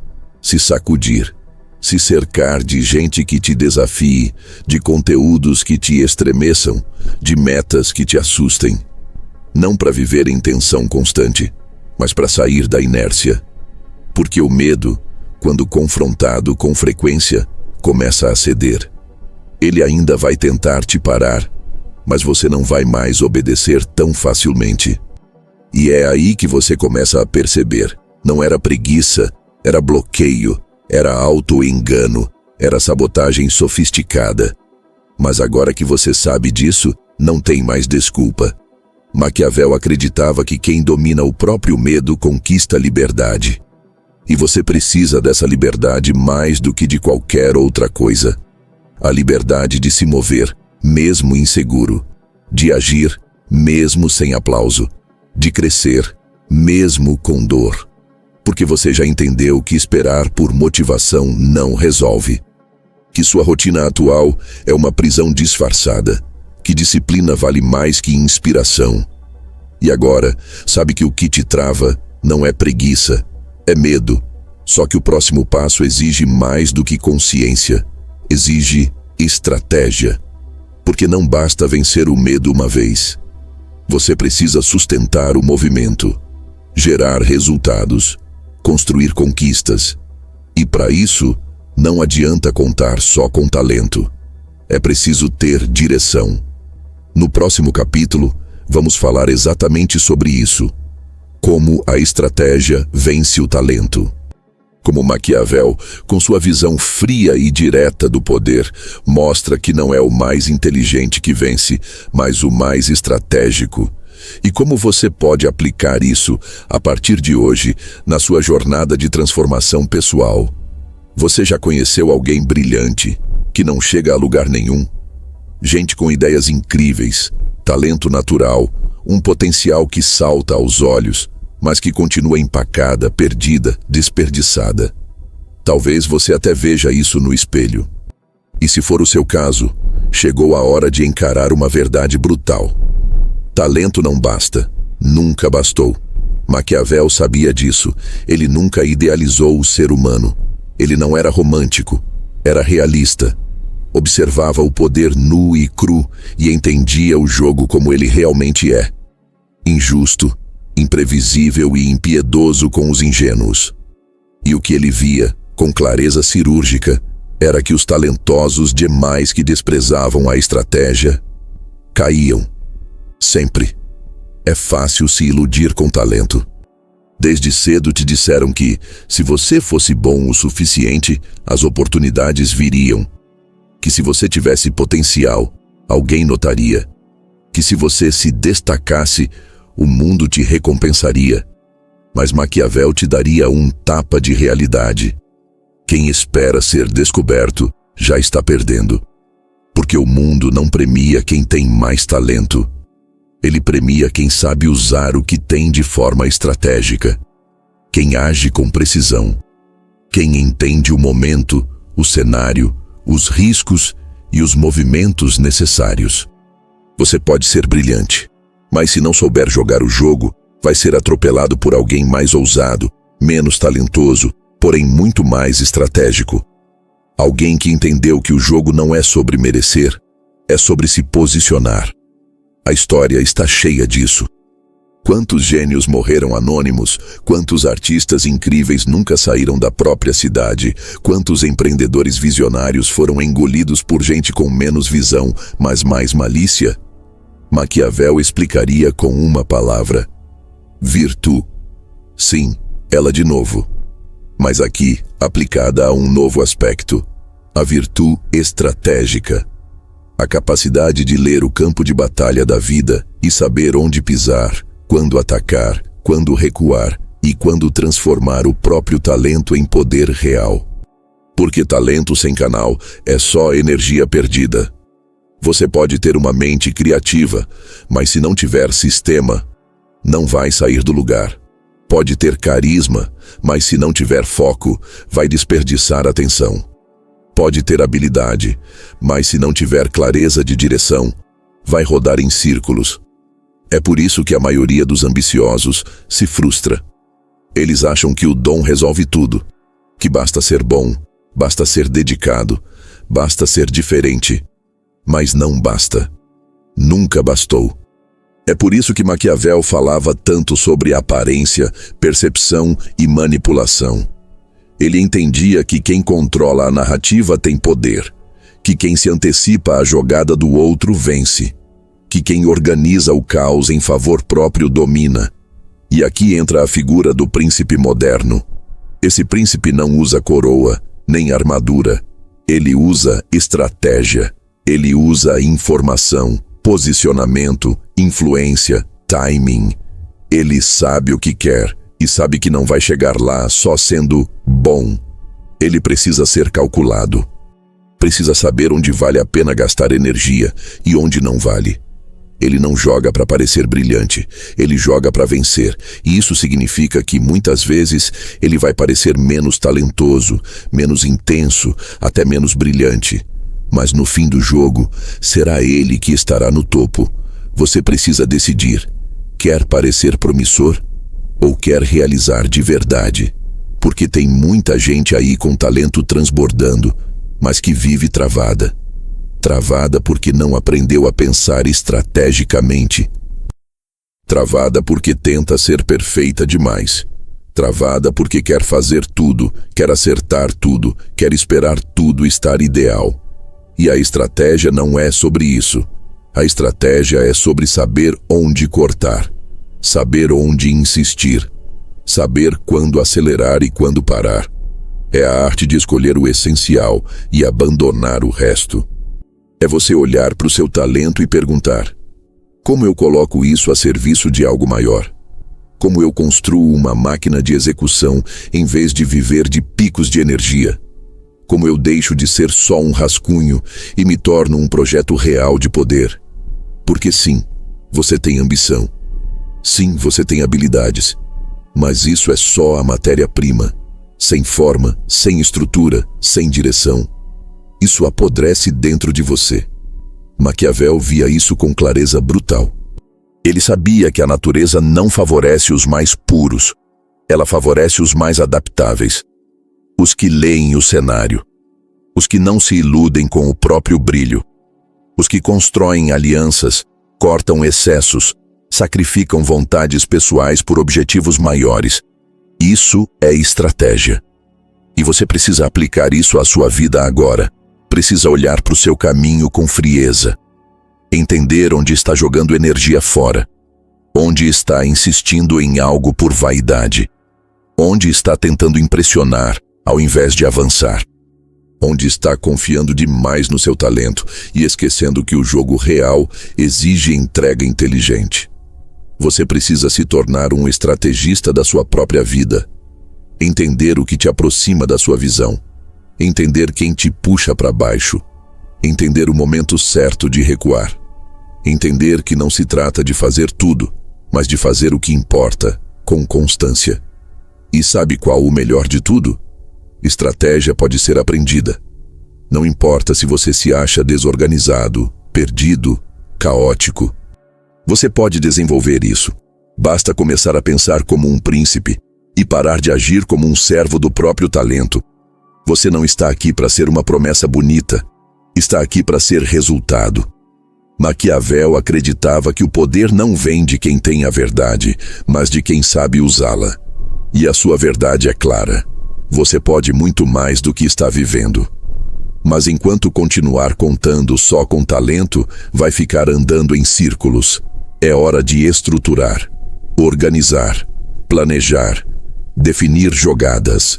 se sacudir, se cercar de gente que te desafie, de conteúdos que te estremeçam, de metas que te assustem. Não para viver em tensão constante, mas para sair da inércia. Porque o medo, quando confrontado com frequência, começa a ceder. Ele ainda vai tentar te parar, mas você não vai mais obedecer tão facilmente. E é aí que você começa a perceber. Não era preguiça, era bloqueio, era auto-engano, era sabotagem sofisticada. Mas agora que você sabe disso, não tem mais desculpa. Maquiavel acreditava que quem domina o próprio medo conquista a liberdade. E você precisa dessa liberdade mais do que de qualquer outra coisa. A liberdade de se mover, mesmo inseguro. De agir, mesmo sem aplauso. De crescer, mesmo com dor. Porque você já entendeu que esperar por motivação não resolve. Que sua rotina atual é uma prisão disfarçada. Que disciplina vale mais que inspiração. E agora, sabe que o que te trava não é preguiça, é medo. Só que o próximo passo exige mais do que consciência. Exige estratégia. Porque não basta vencer o medo uma vez. Você precisa sustentar o movimento, gerar resultados, construir conquistas. E para isso, não adianta contar só com talento. É preciso ter direção. No próximo capítulo, vamos falar exatamente sobre isso. Como a estratégia vence o talento. Como Maquiavel, com sua visão fria e direta do poder, mostra que não é o mais inteligente que vence, mas o mais estratégico. E como você pode aplicar isso, a partir de hoje, na sua jornada de transformação pessoal. Você já conheceu alguém brilhante, que não chega a lugar nenhum? Gente com ideias incríveis, talento natural, um potencial que salta aos olhos, mas que continua empacada, perdida, desperdiçada. Talvez você até veja isso no espelho. E se for o seu caso, chegou a hora de encarar uma verdade brutal. Talento não basta, nunca bastou. Maquiavel sabia disso, ele nunca idealizou o ser humano. Ele não era romântico, era realista. Observava o poder nu e cru e entendia o jogo como ele realmente é. Injusto, imprevisível e impiedoso com os ingênuos. E o que ele via, com clareza cirúrgica, era que os talentosos demais que desprezavam a estratégia caíam. Sempre. É fácil se iludir com talento. Desde cedo te disseram que, se você fosse bom o suficiente, as oportunidades viriam. Que se você tivesse potencial, alguém notaria. Que se você se destacasse, o mundo te recompensaria. Mas Maquiavel te daria um tapa de realidade. Quem espera ser descoberto, já está perdendo. Porque o mundo não premia quem tem mais talento. Ele premia quem sabe usar o que tem de forma estratégica. Quem age com precisão. Quem entende o momento, o cenário, os riscos e os movimentos necessários. Você pode ser brilhante, mas se não souber jogar o jogo, vai ser atropelado por alguém mais ousado, menos talentoso, porém muito mais estratégico. Alguém que entendeu que o jogo não é sobre merecer, é sobre se posicionar. A história está cheia disso. Quantos gênios morreram anônimos, quantos artistas incríveis nunca saíram da própria cidade, quantos empreendedores visionários foram engolidos por gente com menos visão, mas mais malícia? Maquiavel explicaria com uma palavra: virtude. Sim, ela de novo. Mas aqui, aplicada a um novo aspecto: a virtude estratégica. A capacidade de ler o campo de batalha da vida e saber onde pisar, quando atacar, quando recuar e quando transformar o próprio talento em poder real. Porque talento sem canal é só energia perdida. Você pode ter uma mente criativa, mas se não tiver sistema, não vai sair do lugar. Pode ter carisma, mas se não tiver foco, vai desperdiçar atenção. Pode ter habilidade, mas se não tiver clareza de direção, vai rodar em círculos. É por isso que a maioria dos ambiciosos se frustra. Eles acham que o dom resolve tudo, que basta ser bom, basta ser dedicado, basta ser diferente. Mas não basta. Nunca bastou. É por isso que Maquiavel falava tanto sobre aparência, percepção e manipulação. Ele entendia que quem controla a narrativa tem poder, que quem se antecipa à jogada do outro vence, que quem organiza o caos em favor próprio domina. E aqui entra a figura do príncipe moderno. Esse príncipe não usa coroa, nem armadura. Ele usa estratégia. Ele usa informação, posicionamento, influência, timing. Ele sabe o que quer e sabe que não vai chegar lá só sendo bom. Ele precisa ser calculado. Precisa saber onde vale a pena gastar energia e onde não vale. Ele não joga para parecer brilhante, ele joga para vencer. E isso significa que muitas vezes ele vai parecer menos talentoso, menos intenso, até menos brilhante. Mas no fim do jogo, será ele que estará no topo. Você precisa decidir. Quer parecer promissor ou quer realizar de verdade? Porque tem muita gente aí com talento transbordando, mas que vive travada. Travada porque não aprendeu a pensar estrategicamente. Travada porque tenta ser perfeita demais. Travada porque quer fazer tudo, quer acertar tudo, quer esperar tudo estar ideal. E a estratégia não é sobre isso. A estratégia é sobre saber onde cortar, saber onde insistir, saber quando acelerar e quando parar. É a arte de escolher o essencial e abandonar o resto. É você olhar para o seu talento e perguntar: como eu coloco isso a serviço de algo maior? Como eu construo uma máquina de execução em vez de viver de picos de energia? Como eu deixo de ser só um rascunho e me torno um projeto real de poder? Porque sim, você tem ambição. Sim, você tem habilidades. Mas isso é só a matéria-prima. Sem forma, sem estrutura, sem direção. Isso apodrece dentro de você. Maquiavel via isso com clareza brutal. Ele sabia que a natureza não favorece os mais puros. Ela favorece os mais adaptáveis. Os que leem o cenário. Os que não se iludem com o próprio brilho. Os que constroem alianças, cortam excessos, sacrificam vontades pessoais por objetivos maiores. Isso é estratégia. E você precisa aplicar isso à sua vida agora. Precisa olhar para o seu caminho com frieza. Entender onde está jogando energia fora. Onde está insistindo em algo por vaidade. Onde está tentando impressionar ao invés de avançar. Onde está confiando demais no seu talento e esquecendo que o jogo real exige entrega inteligente. Você precisa se tornar um estrategista da sua própria vida. Entender o que te aproxima da sua visão. Entender quem te puxa para baixo. Entender o momento certo de recuar. Entender que não se trata de fazer tudo, mas de fazer o que importa, com constância. E sabe qual o melhor de tudo? Estratégia pode ser aprendida. Não importa se você se acha desorganizado, perdido, caótico. Você pode desenvolver isso. Basta começar a pensar como um príncipe e parar de agir como um servo do próprio talento. Você não está aqui para ser uma promessa bonita. Está aqui para ser resultado. Maquiavel acreditava que o poder não vem de quem tem a verdade, mas de quem sabe usá-la. E a sua verdade é clara. Você pode muito mais do que está vivendo. Mas enquanto continuar contando só com talento, vai ficar andando em círculos. É hora de estruturar, organizar, planejar, definir jogadas,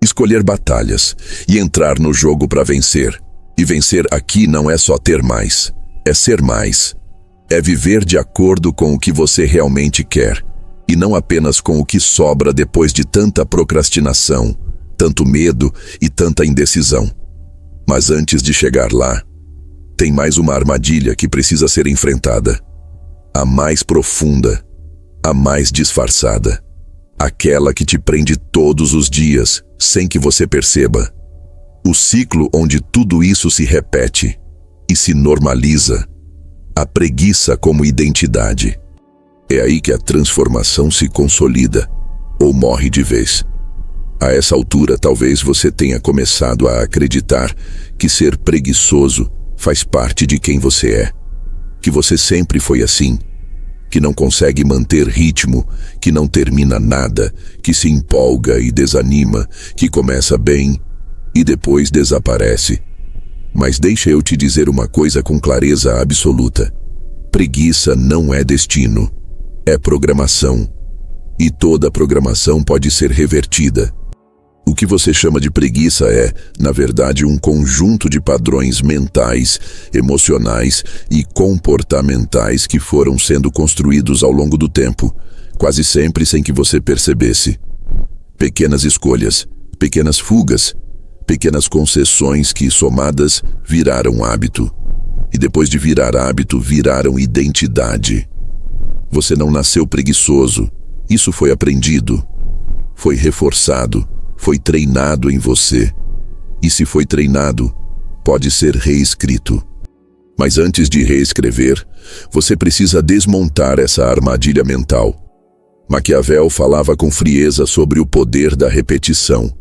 escolher batalhas e entrar no jogo para vencer. E vencer aqui não é só ter mais, é ser mais. É viver de acordo com o que você realmente quer, e não apenas com o que sobra depois de tanta procrastinação, tanto medo e tanta indecisão. Mas antes de chegar lá, tem mais uma armadilha que precisa ser enfrentada. A mais profunda, a mais disfarçada. Aquela que te prende todos os dias, sem que você perceba. O ciclo onde tudo isso se repete e se normaliza. A preguiça como identidade. É aí que a transformação se consolida ou morre de vez. A essa altura, talvez você tenha começado a acreditar que ser preguiçoso faz parte de quem você é. Que você sempre foi assim. Que não consegue manter ritmo, que não termina nada, que se empolga e desanima, que começa bem e depois desaparece. Mas deixa eu te dizer uma coisa com clareza absoluta. Preguiça não é destino, é programação. E toda programação pode ser revertida. O que você chama de preguiça é, na verdade, um conjunto de padrões mentais, emocionais e comportamentais que foram sendo construídos ao longo do tempo, quase sempre sem que você percebesse. Pequenas escolhas, pequenas fugas, pequenas concessões que, somadas, viraram hábito. E depois de virar hábito, viraram identidade. Você não nasceu preguiçoso. Isso foi aprendido, foi reforçado, foi treinado em você. E se foi treinado, pode ser reescrito. Mas antes de reescrever, você precisa desmontar essa armadilha mental. Maquiavel falava com frieza sobre o poder da repetição.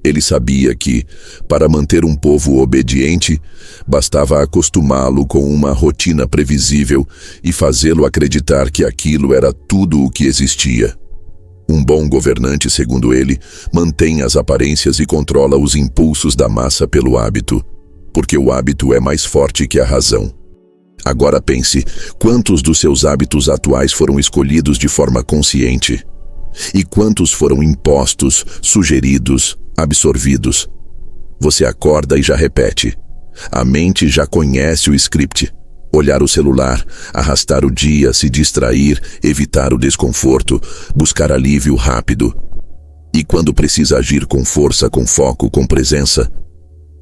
Ele sabia que, para manter um povo obediente, bastava acostumá-lo com uma rotina previsível e fazê-lo acreditar que aquilo era tudo o que existia. Um bom governante, segundo ele, mantém as aparências e controla os impulsos da massa pelo hábito, porque o hábito é mais forte que a razão. Agora pense, quantos dos seus hábitos atuais foram escolhidos de forma consciente? E quantos foram impostos, sugeridos, absorvidos? Você acorda e já repete. A mente já conhece o script. Olhar o celular, arrastar o dia, se distrair, evitar o desconforto, buscar alívio rápido. E quando precisa agir com força, com foco, com presença,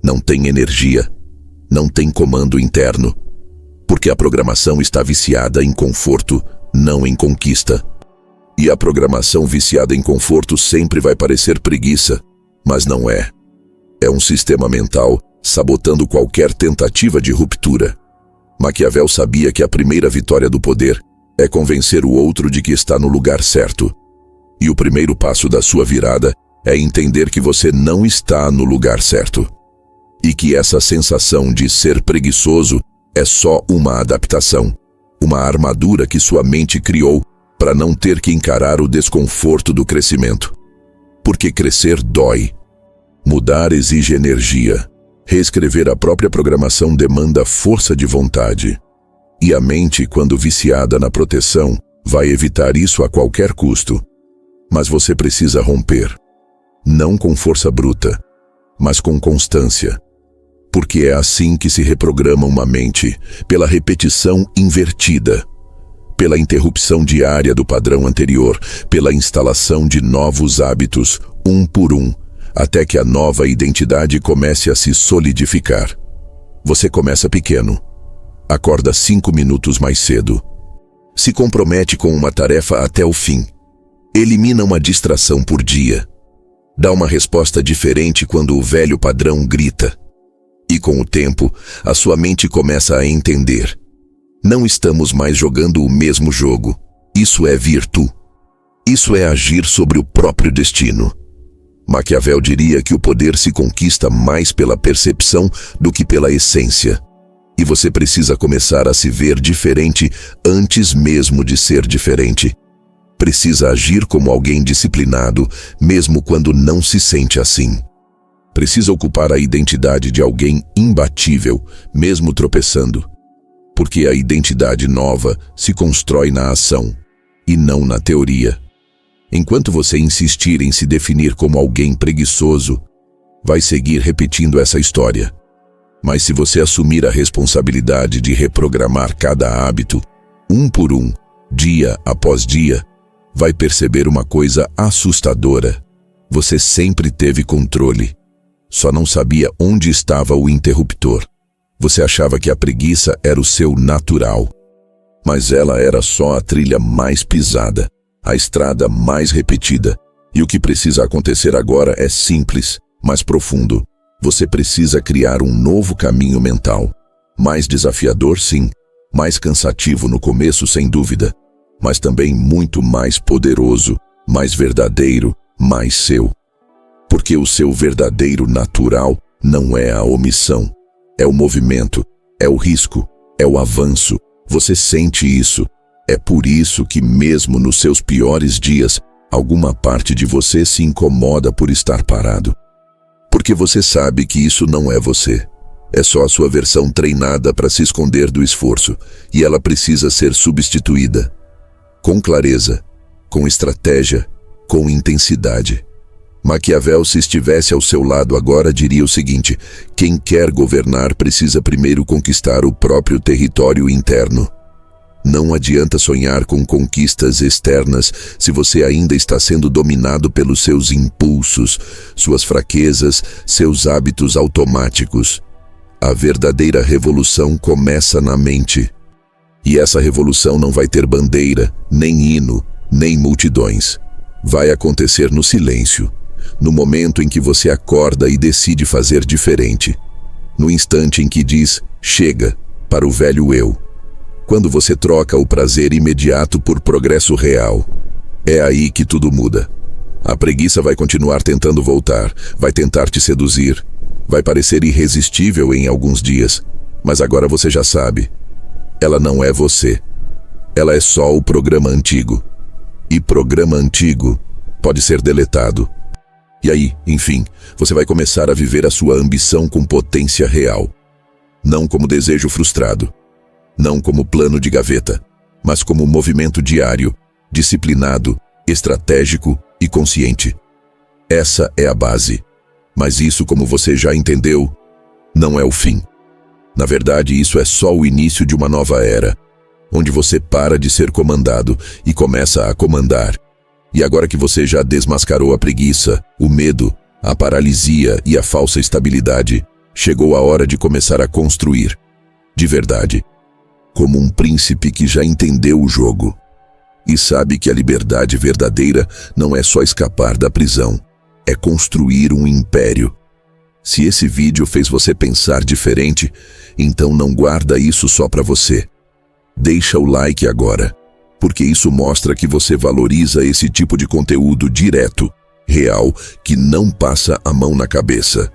não tem energia, não tem comando interno, porque a programação está viciada em conforto, não em conquista. E a programação viciada em conforto sempre vai parecer preguiça, mas não é. É um sistema mental sabotando qualquer tentativa de ruptura. Maquiavel sabia que a primeira vitória do poder é convencer o outro de que está no lugar certo. E o primeiro passo da sua virada é entender que você não está no lugar certo. E que essa sensação de ser preguiçoso é só uma adaptação, uma armadura que sua mente criou para não ter que encarar o desconforto do crescimento. Porque crescer dói. Mudar exige energia. Reescrever a própria programação demanda força de vontade. E a mente, quando viciada na proteção, vai evitar isso a qualquer custo. Mas você precisa romper. Não com força bruta, mas com constância. Porque é assim que se reprograma uma mente, pela repetição invertida, pela interrupção diária do padrão anterior, pela instalação de novos hábitos, um por um, até que a nova identidade comece a se solidificar. Você começa pequeno. Acorda 5 minutos mais cedo. Se compromete com uma tarefa até o fim. Elimina uma distração por dia. Dá uma resposta diferente quando o velho padrão grita. E com o tempo, a sua mente começa a entender. Não estamos mais jogando o mesmo jogo. Isso é virtude. Isso é agir sobre o próprio destino. Maquiavel diria que o poder se conquista mais pela percepção do que pela essência. E você precisa começar a se ver diferente antes mesmo de ser diferente. Precisa agir como alguém disciplinado, mesmo quando não se sente assim. Precisa ocupar a identidade de alguém imbatível, mesmo tropeçando. Porque a identidade nova se constrói na ação, e não na teoria. Enquanto você insistir em se definir como alguém preguiçoso, vai seguir repetindo essa história. Mas se você assumir a responsabilidade de reprogramar cada hábito, um por um, dia após dia, vai perceber uma coisa assustadora. Você sempre teve controle. Só não sabia onde estava o interruptor. Você achava que a preguiça era o seu natural. Mas ela era só a trilha mais pisada. A estrada mais repetida. E o que precisa acontecer agora é simples, mas profundo. Você precisa criar um novo caminho mental. Mais desafiador, sim. Mais cansativo no começo, sem dúvida. Mas também muito mais poderoso, mais verdadeiro, mais seu. Porque o seu verdadeiro natural não é a omissão. É o movimento, é o risco, é o avanço. Você sente isso. É por isso que mesmo nos seus piores dias, alguma parte de você se incomoda por estar parado. Porque você sabe que isso não é você. É só a sua versão treinada para se esconder do esforço, e ela precisa ser substituída. Com clareza, com estratégia, com intensidade. Maquiavel, se estivesse ao seu lado agora, diria o seguinte: quem quer governar precisa primeiro conquistar o próprio território interno. Não adianta sonhar com conquistas externas se você ainda está sendo dominado pelos seus impulsos, suas fraquezas, seus hábitos automáticos. A verdadeira revolução começa na mente. E essa revolução não vai ter bandeira, nem hino, nem multidões. Vai acontecer no silêncio, no momento em que você acorda e decide fazer diferente. No instante em que diz chega para o velho eu. Quando você troca o prazer imediato por progresso real. É aí que tudo muda. A preguiça vai continuar tentando voltar, vai tentar te seduzir, vai parecer irresistível em alguns dias, mas agora você já sabe. Ela não é você. Ela é só o programa antigo. E programa antigo pode ser deletado. E aí, enfim, você vai começar a viver a sua ambição com potência real. Não como desejo frustrado. Não como plano de gaveta, mas como movimento diário, disciplinado, estratégico e consciente. Essa é a base. Mas isso, como você já entendeu, não é o fim. Na verdade, isso é só o início de uma nova era, onde você para de ser comandado e começa a comandar. E agora que você já desmascarou a preguiça, o medo, a paralisia e a falsa estabilidade, chegou a hora de começar a construir, de verdade, como um príncipe que já entendeu o jogo e sabe que a liberdade verdadeira não é só escapar da prisão, é construir um império. Se esse vídeo fez você pensar diferente, então não guarda isso só para você. Deixa o like agora, porque isso mostra que você valoriza esse tipo de conteúdo direto, real, que não passa a mão na cabeça.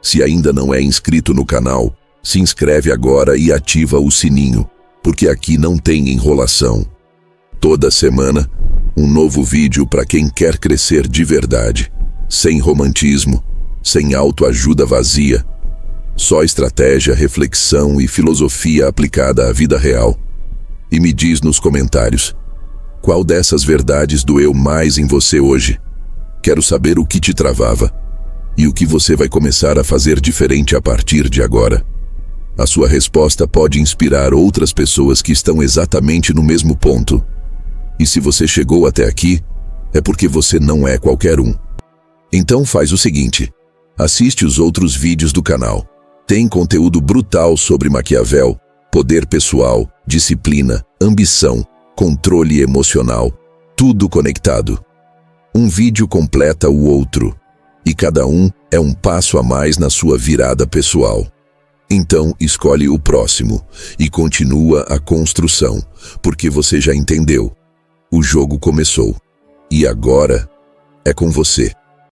Se ainda não é inscrito no canal, se inscreve agora e ativa o sininho, porque aqui não tem enrolação. Toda semana, um novo vídeo para quem quer crescer de verdade, sem romantismo, sem autoajuda vazia, só estratégia, reflexão e filosofia aplicada à vida real. E me diz nos comentários, qual dessas verdades doeu mais em você hoje? Quero saber o que te travava e o que você vai começar a fazer diferente a partir de agora. A sua resposta pode inspirar outras pessoas que estão exatamente no mesmo ponto. E se você chegou até aqui, é porque você não é qualquer um. Então faz o seguinte, assiste os outros vídeos do canal. Tem conteúdo brutal sobre Maquiavel, poder pessoal, disciplina, ambição, controle emocional, tudo conectado. Um vídeo completa o outro, e cada um é um passo a mais na sua virada pessoal. Então escolhe o próximo e continua a construção, porque você já entendeu. O jogo começou. E agora é com você.